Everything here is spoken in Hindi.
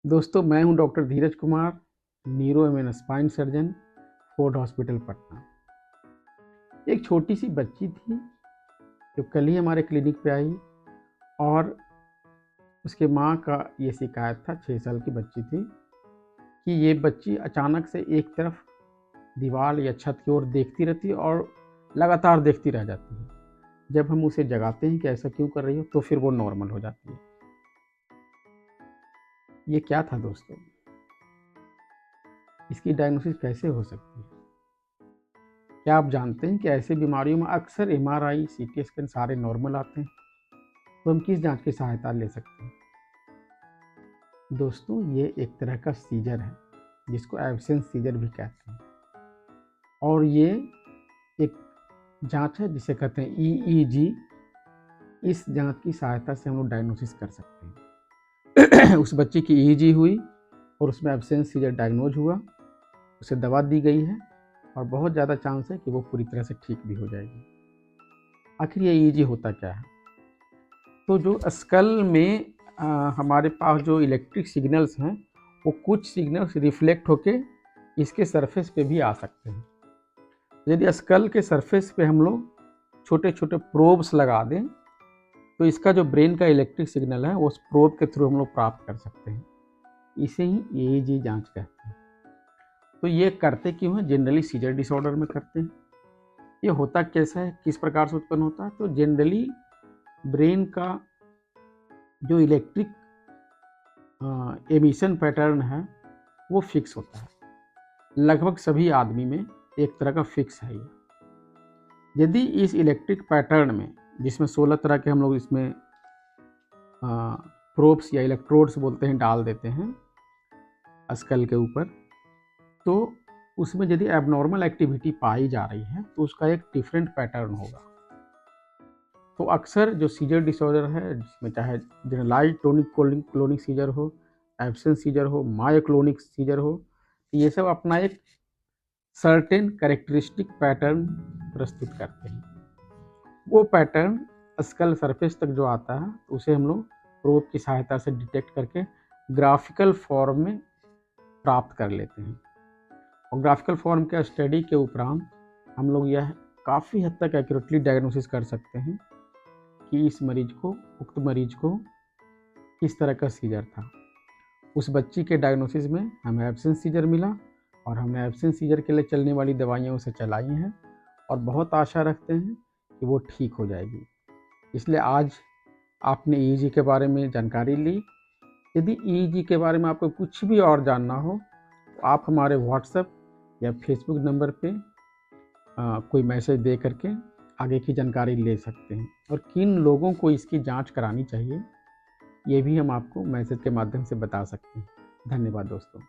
दोस्तों, मैं हूं doctor Dheeraj Kumar, neuro and spine surgeon, Ford hospital Patna. एक छोटी सी बच्ची थी जो कल ही हमारे क्लिनिक पे आई और उसके माँ का ये शिकायत था। 6 साल की बच्ची थी कि ये बच्ची अचानक से एक तरफ दीवार या छत की ओर देखती रहती है और लगातार देखती रह जाती है। जब हम उसे जगाते हैं कि ऐसा क्यों कर रही हो, तो फिर वो नॉर्मल हो जाती है। ये क्या था दोस्तों? इसकी डायग्नोसिस कैसे हो सकती है? क्या आप जानते हैं कि ऐसी बीमारियों में अक्सर एमआरआई, सीटी स्कैन सारे नॉर्मल आते हैं? तो हम किस जांच की सहायता ले सकते हैं? दोस्तों, ये एक तरह का सीजर है जिसको एब्सेंस सीजर भी कहते हैं, और ये एक जांच है जिसे कहते हैं ईईजी। इस जांच की सहायता से हम लोग डायग्नोसिस कर सकते हैं। उस बच्ची की ईईजी हुई और उसमें एब्सेंस सीजर डायग्नोज हुआ, उसे दवा दी गई है और बहुत ज़्यादा चांस है कि वो पूरी तरह से ठीक भी हो जाएगी। आखिर ये ईईजी होता क्या है? तो जो स्कल में हमारे पास जो इलेक्ट्रिक सिग्नल्स हैं, वो कुछ सिग्नल्स रिफ्लेक्ट होके इसके सरफेस पे भी आ सकते हैं। यदि स्कल के सरफेस पे हम लोग छोटे छोटे प्रोब्स लगा दें, तो इसका जो ब्रेन का इलेक्ट्रिक सिग्नल है वो उस प्रोब के थ्रू हम लोग प्राप्त कर सकते हैं। इसे ही ईईजी जांच कहते हैं। तो ये करते क्यों हैं? जनरली सीजर डिसऑर्डर में करते हैं। ये होता कैसा है, किस प्रकार से उत्पन्न होता है? तो जनरली ब्रेन का जो इलेक्ट्रिक एमिशन पैटर्न है वो फिक्स होता है। लगभग सभी आदमी में एक तरह का फिक्स है ये। यदि इस इलेक्ट्रिक पैटर्न में, जिसमें 16 तरह के हम लोग इसमें प्रोब्स या इलेक्ट्रोड्स बोलते हैं, डाल देते हैं स्कल के ऊपर, तो उसमें यदि एबनॉर्मल एक्टिविटी पाई जा रही है तो उसका एक डिफरेंट पैटर्न होगा। तो अक्सर जो सीजर डिसऑर्डर है, जिसमें चाहे जनरलाइज्ड टोनिक क्लोनिक सीजर हो, एब्सेंस सीजर हो, मायोक्लोनिक सीजर हो, ये सब अपना एक सर्टेन कैरेक्टरिस्टिक पैटर्न प्रस्तुत करते हैं। वो पैटर्न स्कल सरफेस तक जो आता है, उसे हम लोग प्रोब की सहायता से डिटेक्ट करके ग्राफिकल फॉर्म में प्राप्त कर लेते हैं। और ग्राफिकल फॉर्म के स्टडी के उपरांत हम लोग यह काफ़ी हद तक एक्यूरेटली डायग्नोसिस कर सकते हैं कि इस मरीज को, उक्त मरीज को किस तरह का सीजर था। उस बच्ची के डायग्नोसिस में हमें एब्सेंस सीजर मिला और हमने एब्सेंस सीजर के लिए चलने वाली दवाइयाँ उसे चलाई हैं और बहुत आशा रखते हैं कि वो ठीक हो जाएगी। इसलिए आज आपने ईईजी के बारे में जानकारी ली। यदि ईईजी के बारे में आपको कुछ भी और जानना हो तो आप हमारे व्हाट्सएप या फेसबुक नंबर पे कोई मैसेज दे करके आगे की जानकारी ले सकते हैं। और किन लोगों को इसकी जांच करानी चाहिए, ये भी हम आपको मैसेज के माध्यम से बता सकते हैं। धन्यवाद दोस्तों।